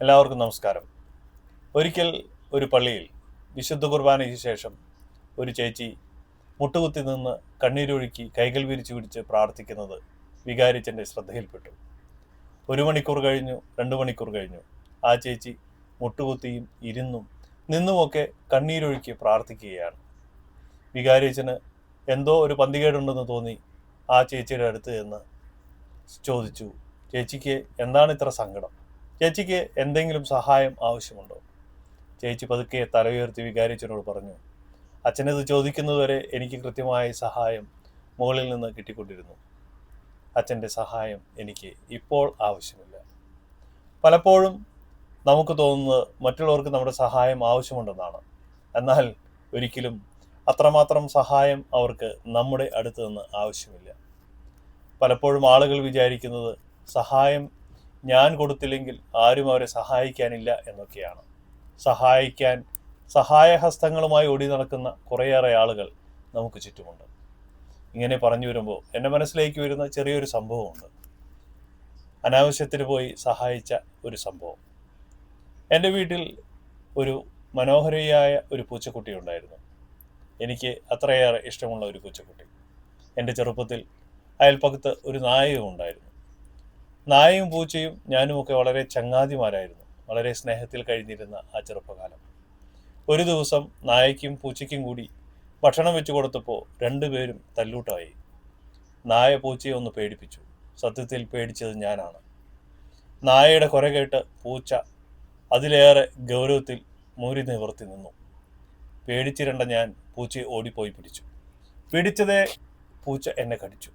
എല്ലാവർക്കും നമസ്കാരം. ഒരിക്കൽ ഒരു പള്ളിയിൽ വിശുദ്ധ കുർബാനയ്ക്ക് ശേഷം ഒരു ചേച്ചി മുട്ടുകുത്തി നിന്ന് കണ്ണീരൊഴുക്കി കൈകൾ വിരിച്ചു പിടിച്ച് പ്രാർത്ഥിക്കുന്നത് വികാരിച്ചൻ്റെ ശ്രദ്ധയിൽപ്പെട്ടു. 1 മണിക്കൂർ കഴിഞ്ഞു, 2 മണിക്കൂർ കഴിഞ്ഞു. ആ ചേച്ചി മുട്ടുകുത്തിയും ഇരുന്നും നിന്നുമൊക്കെ കണ്ണീരൊഴുക്കി പ്രാർത്ഥിക്കുകയാണ്. വികാരിച്ചന് എന്തോ ഒരു പന്തികേടുണ്ടെന്ന് തോന്നി ആ ചേച്ചിയുടെ അടുത്ത് എന്ന് ചോദിച്ചു, ചേച്ചിക്ക് എന്താണ് ഇത്ര സങ്കടം? ചേച്ചിക്ക് എന്തെങ്കിലും സഹായം ആവശ്യമുണ്ടോ? ചേച്ചി പതുക്കെ തല ഉയർത്തി വികാരിച്ചനോട് പറഞ്ഞു, അച്ഛനത് ചോദിക്കുന്നതുവരെ എനിക്ക് കൃത്യമായ സഹായം മുകളിൽ നിന്ന് കിട്ടിക്കൊണ്ടിരുന്നു. അച്ഛൻ്റെ സഹായം എനിക്ക് ഇപ്പോൾ ആവശ്യമില്ല. പലപ്പോഴും നമുക്ക് തോന്നുന്നത് മറ്റുള്ളവർക്ക് നമ്മുടെ സഹായം ആവശ്യമുണ്ടെന്നാണ്. എന്നാൽ ഒരിക്കലും അത്രമാത്രം സഹായം അവർക്ക് നമ്മുടെ അടുത്ത് നിന്ന് ആവശ്യമില്ല. പലപ്പോഴും ആളുകൾ വിചാരിക്കുന്നത് സഹായം ഞാൻ കൊടുത്തില്ലെങ്കിൽ ആരും അവരെ സഹായിക്കാനില്ല എന്നൊക്കെയാണ്. സഹായഹസ്തങ്ങളുമായി ഓടി നടക്കുന്ന കുറേയേറെ ആളുകൾ നമുക്ക് ചുറ്റുമുണ്ട്. ഇങ്ങനെ പറഞ്ഞു വരുമ്പോൾ എൻ്റെ മനസ്സിലേക്ക് വരുന്ന ചെറിയൊരു സംഭവമുണ്ട്. അനാവശ്യത്തിന് പോയി സഹായിച്ച ഒരു സംഭവം. എൻ്റെ വീട്ടിൽ ഒരു മനോഹരയായ ഒരു പൂച്ചക്കുട്ടി ഉണ്ടായിരുന്നു. എനിക്ക് അത്രയേറെ ഇഷ്ടമുള്ള ഒരു പൂച്ചക്കുട്ടി. എൻ്റെ ചെറുപ്പത്തിൽ അയൽപ്പക്കത്ത് ഒരു നായയും ഉണ്ടായിരുന്നു. നായയും പൂച്ചയും ഞാനുമൊക്കെ വളരെ ചങ്ങാതിമാരായിരുന്നു. വളരെ സ്നേഹത്തിൽ കഴിഞ്ഞിരുന്ന ആ ചെറുപ്പകാലം. ഒരു ദിവസം നായയ്ക്കും പൂച്ചയ്ക്കും കൂടി ഭക്ഷണം വെച്ച് കൊടുത്തപ്പോൾ രണ്ടുപേരും തല്ലൂട്ടായി. നായ പൂച്ചയെ ഒന്ന് പേടിപ്പിച്ചു. സത്യത്തിൽ പേടിച്ചത് ഞാനാണ്. നായയുടെ കുര കേട്ട് പൂച്ച അതിലേറെ ഗൗരവത്തിൽ മൂരി നിവർത്തി നിന്നു. പേടിച്ചിരണ്ട ഞാൻ പൂച്ചയെ ഓടിപ്പോയി പിടിച്ചു. പിടിച്ചതേ പൂച്ച എന്നെ കടിച്ചു.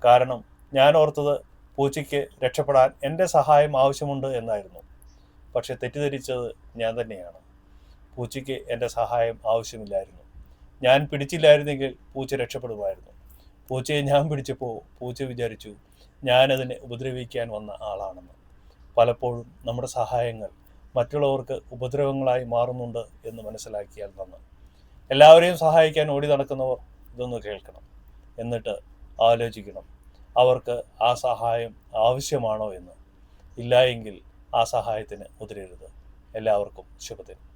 കാരണം ഞാൻ ഓർത്തത് പൂച്ചയ്ക്ക് രക്ഷപ്പെടാൻ എൻ്റെ സഹായം ആവശ്യമുണ്ട് എന്നായിരുന്നു. പക്ഷെ തെറ്റിദ്ധരിച്ചത് ഞാൻ തന്നെയാണ്. പൂച്ചയ്ക്ക് എൻ്റെ സഹായം ആവശ്യമില്ലായിരുന്നു. ഞാൻ പിടിച്ചില്ലായിരുന്നെങ്കിൽ പൂച്ച രക്ഷപ്പെടുമായിരുന്നു. പൂച്ചയെ ഞാൻ പിടിച്ചപ്പോൾ പൂച്ച വിചാരിച്ചു ഞാനതിനെ ഉപദ്രവിക്കാൻ വന്ന ആളാണെന്ന്. പലപ്പോഴും നമ്മുടെ സഹായങ്ങൾ മറ്റുള്ളവർക്ക് ഉപദ്രവങ്ങളായി മാറുന്നുണ്ട് എന്ന് മനസ്സിലാക്കിയാൽ നന്ന്. എല്ലാവരെയും സഹായിക്കാൻ ഓടി നടക്കുന്നവർ ഇതൊന്ന് കേൾക്കണം. എന്നിട്ട് ആലോചിക്കണം, അവർക്ക് ആ സഹായം ആവശ്യമാണോ എന്ന്. ഇല്ല എങ്കിൽ ആ സഹായത്തിന് മുതിരരുത്. എല്ലാവർക്കും ശുഭദിനം.